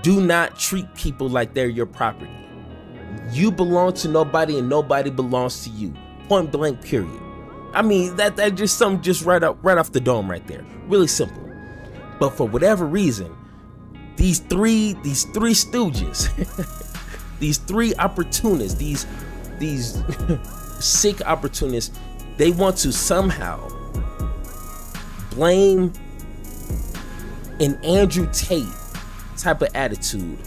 Do not treat people like they're your property. You belong to nobody and nobody belongs to you. Point blank, period. I mean, that just something just right off the dome right there. Really simple. But for whatever reason, these three stooges, these three opportunists, these sick opportunists, they want to somehow blame an Andrew Tate type of attitude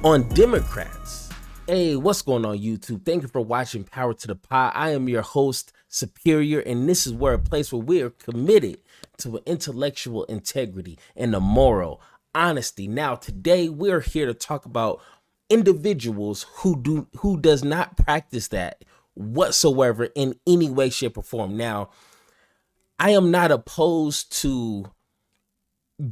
on Democrats. Hey, what's going on, YouTube? Thank you for watching Power to the Pod. I am your host, Superior, and this is a place where we are committed to intellectual integrity and the moral honesty. Now, today we're here to talk about individuals who does not practice that whatsoever in any way, shape, or form. Now, I am not opposed to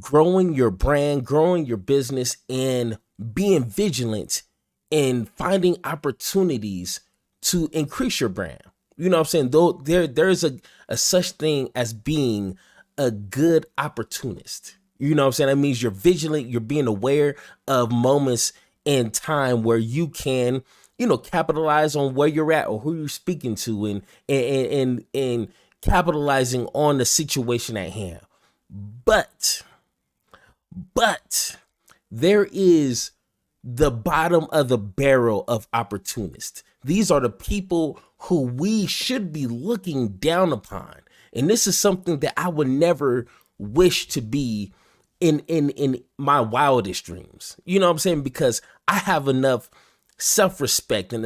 growing your brand, growing your business, and being vigilant and finding opportunities to increase your brand. You know what I'm saying? Though there's a such thing as being a good opportunist. You know what I'm saying? That means you're vigilant, you're being aware of moments in time where you can, capitalize on where you're at or who you're speaking to and capitalizing on the situation at hand. But there is the bottom of the barrel of opportunists. These are the people who we should be looking down upon. And this is something that I would never wish to be in my wildest dreams. You know what I'm saying? Because I have enough self-respect and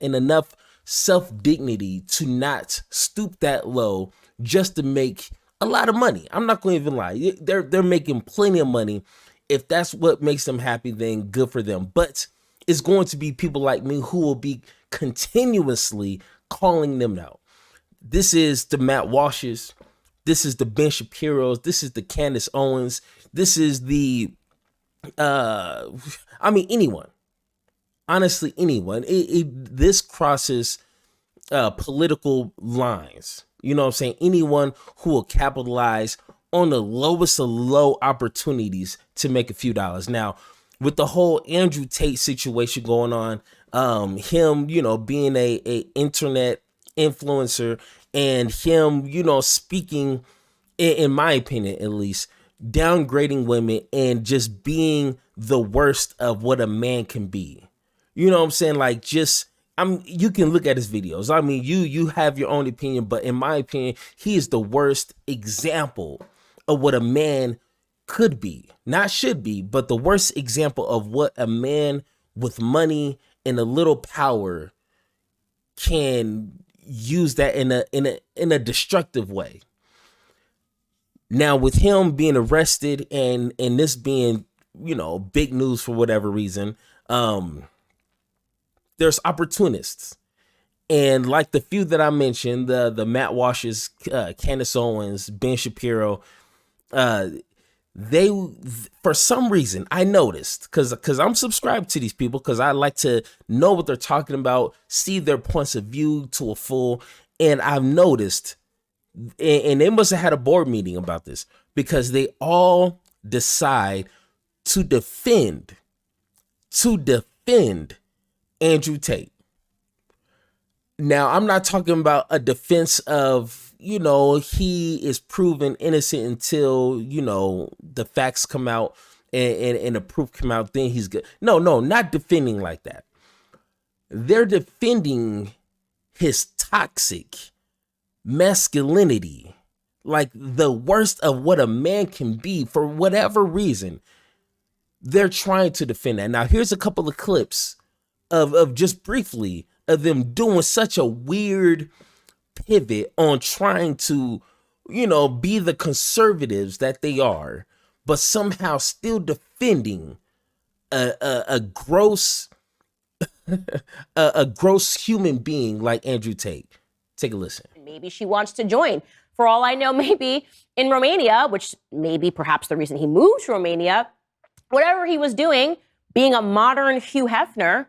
enough self-dignity to not stoop that low just to make a lot of money. I'm not going to even lie. They're making plenty of money. If that's what makes them happy, then good for them. But it's going to be people like me who will be continuously calling them out. This is the Matt Walshes. This is the Ben Shapiros. This is the Candace Owens. This is the, anyone. Honestly, anyone. This crosses political lines. You know what I'm saying? Anyone who will capitalize on the lowest of low opportunities to make a few dollars. Now, with the whole Andrew Tate situation going on, him, being a internet influencer and him, speaking, in my opinion, at least, downgrading women and just being the worst of what a man can be. You know what I'm saying? Like, you can look at his videos. I mean, you have your own opinion, but in my opinion, he is the worst example of what a man could be, not should be, but the worst example of what a man with money and a little power can use that in a destructive way. Now, with him being arrested and this being, big news for whatever reason, there's opportunists. And like the few that I mentioned, the Matt Walshes, Candace Owens, Ben Shapiro, they, for some reason, I noticed, because I'm subscribed to these people, because I like to know what they're talking about, see their points of view to a full, and I've noticed, and they must have had a board meeting about this, because they all decide to defend Andrew Tate. Now, I'm not talking about a defense of, he is proven innocent until, the facts come out and the proof come out, then he's good. No, not defending like that. They're defending his toxic masculinity, like the worst of what a man can be for whatever reason. They're trying to defend that. Now, here's a couple of clips of just briefly of them doing such a weird pivot on trying to, be the conservatives that they are, but somehow still defending a gross a gross human being like Andrew Tate. Take a listen. Maybe she wants to join. For all I know, maybe in Romania, which maybe perhaps the reason he moved to Romania, whatever he was doing, being a modern Hugh Hefner,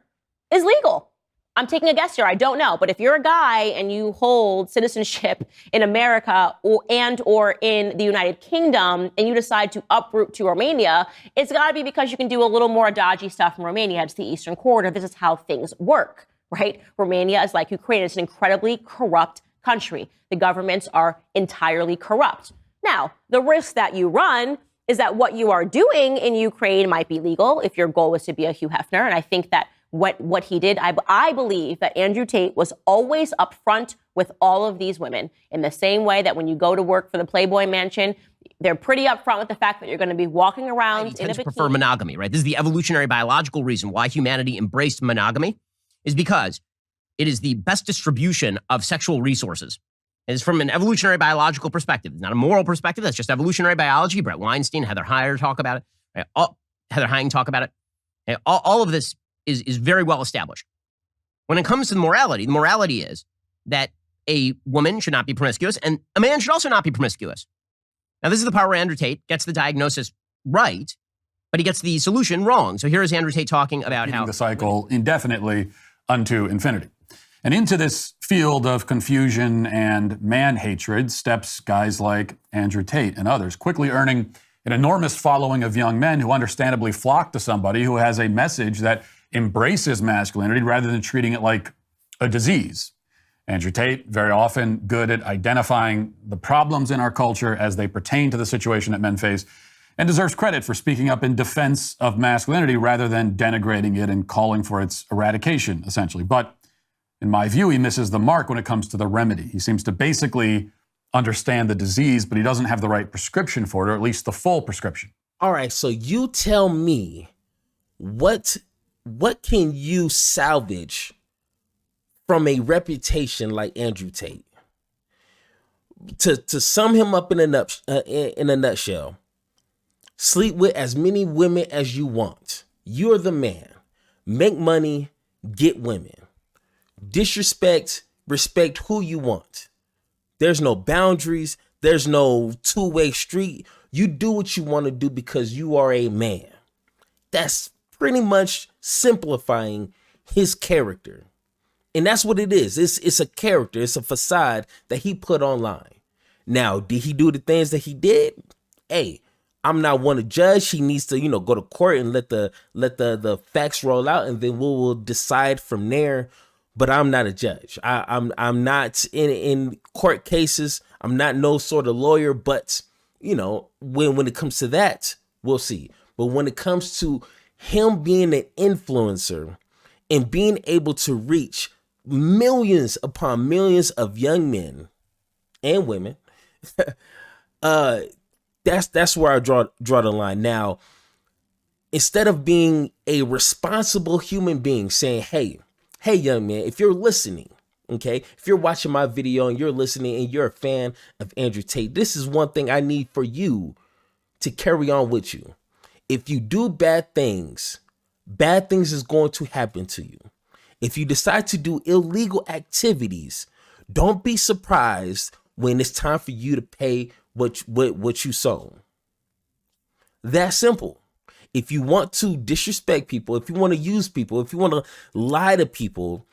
is legal. I'm taking a guess here. I don't know. But if you're a guy and you hold citizenship in America or in the United Kingdom and you decide to uproot to Romania, it's got to be because you can do a little more dodgy stuff in Romania. It's the Eastern Corridor. This is how things work, right? Romania is like Ukraine. It's an incredibly corrupt country. The governments are entirely corrupt. Now, the risk that you run is that what you are doing in Ukraine might be legal if your goal was to be a Hugh Hefner. And I think that what he did, I believe that Andrew Tate was always upfront with all of these women in the same way that when you go to work for the Playboy Mansion, they're pretty upfront with the fact that you're going to be walking around in a bikini. Prefer monogamy, right? This is the evolutionary biological reason why humanity embraced monogamy, is because it is the best distribution of sexual resources. It's from an evolutionary biological perspective. It's not a moral perspective. That's just evolutionary biology. Brett Weinstein, Heather Heyer talk about it. Right? Heather Heying talk about it. Right? All of this is very well established. When it comes to the morality is that a woman should not be promiscuous and a man should also not be promiscuous. Now, this is the part where Andrew Tate gets the diagnosis right, but he gets the solution wrong. So here is Andrew Tate talking about how the cycle indefinitely unto infinity. And into this field of confusion and man-hatred steps guys like Andrew Tate and others, quickly earning an enormous following of young men who understandably flock to somebody who has a message that embraces masculinity rather than treating it like a disease. Andrew Tate, very often good at identifying the problems in our culture as they pertain to the situation that men face, and deserves credit for speaking up in defense of masculinity rather than denigrating it and calling for its eradication, essentially. But in my view, he misses the mark when it comes to the remedy. He seems to basically understand the disease, but he doesn't have the right prescription for it, or at least the full prescription. All right, so you tell me, what can you salvage from a reputation like Andrew Tate? To sum him up in a nutshell, sleep with as many women as you want. You're the man. Make money, get women. Respect who you want. There's no boundaries. There's no two-way street. You do what you want to do because you are a man. That's pretty much simplifying his character. And that's what it is. It's a character. It's a facade that he put online. Now, did he do the things that he did? Hey, I'm not one to judge. He needs to, go to court and let the facts roll out, and then we'll decide from there. But I'm not a judge. I'm not in court cases. I'm not no sort of lawyer. But when it comes to that, we'll see. But when it comes to him being an influencer and being able to reach millions upon millions of young men and women, that's where I draw the line. Now, instead of being a responsible human being saying, hey, young man, if you're listening, okay, if you're watching my video and you're listening and you're a fan of Andrew Tate, this is one thing I need for you to carry on with you. If you do bad things is going to happen to you. If you decide to do illegal activities, don't be surprised when it's time for you to pay what you sow. That simple. If you want to disrespect people, if you want to use people, if you want to lie to people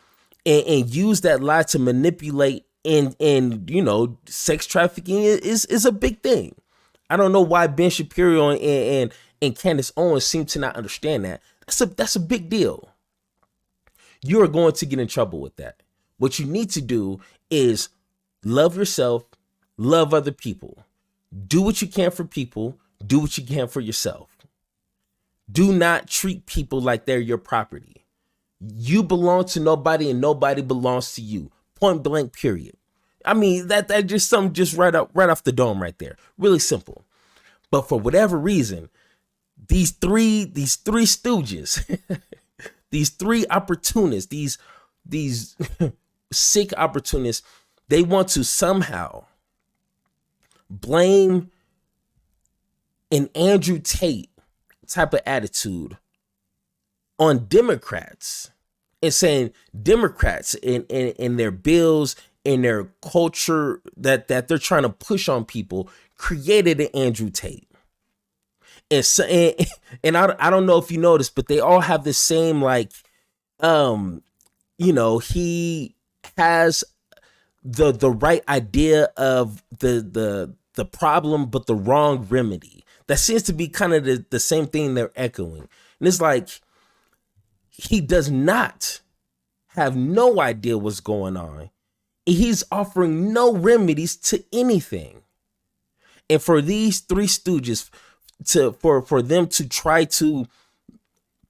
and use that lie to manipulate and sex trafficking is a big thing. I don't know why Ben Shapiro and Candace Owens seem to not understand that. That's a big deal. You are going to get in trouble with that. What you need to do is love yourself, love other people. Do what you can for people. Do what you can for yourself. Do not treat people like they're your property. You belong to nobody and nobody belongs to you. Point blank, period. I mean, that just something just right off the dome right there. Really simple. But for whatever reason, these three stooges, these three opportunists, these sick opportunists, they want to somehow blame an Andrew Tate type of attitude on Democrats and saying Democrats in their bills, in their culture that they're trying to push on people created an Andrew Tate. And so, and I don't know if you noticed, but they all have the same he has the right idea of the problem, but the wrong remedy. That seems to be kind of the same thing they're echoing. And it's like, he does not have no idea what's going on. He's offering no remedies to anything. And for these three stooges for them to try to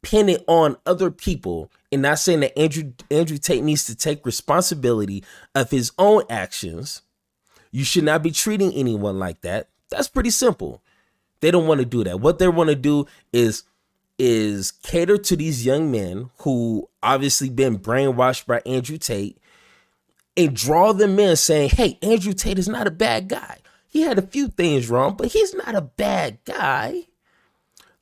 pin it on other people, and not saying that Andrew Tate needs to take responsibility of his own actions. You should not be treating anyone like that. That's pretty simple. They don't want to do that. What they want to do is cater to these young men who obviously been brainwashed by Andrew Tate, and draw them in saying, hey, Andrew Tate is not a bad guy. He had a few things wrong, but he's not a bad guy.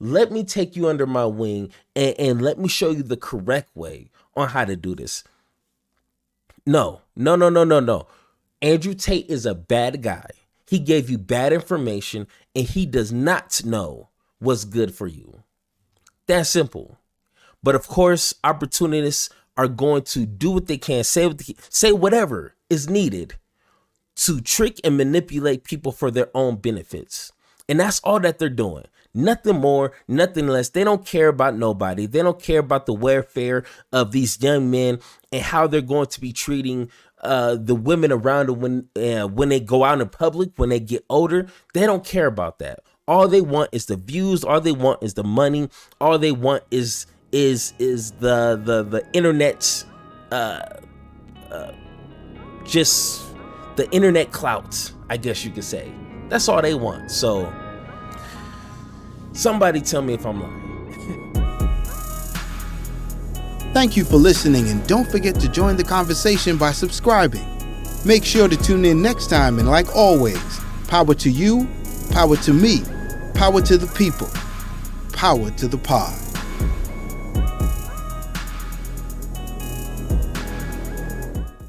Let me take you under my wing and let me show you the correct way on how to do this. No. Andrew Tate is a bad guy. He gave you bad information, and he does not know what's good for you. That's simple. But of course, opportunists are going to do what they can, say whatever is needed to trick and manipulate people for their own benefits. And that's all that they're doing. Nothing more, nothing less. They don't care about nobody. They don't care about the welfare of these young men and how they're going to be treating the women around them when they go out in public, when they get older. They don't care about that. All they want is the views. All they want is the money. All they want is the internet's just the internet clout, I guess you could say. That's all they want. So somebody tell me if I'm lying. Thank you for listening, and don't forget to join the conversation by subscribing. Make sure to tune in next time, and like always, power to you, power to me, power to the people, power to the pod.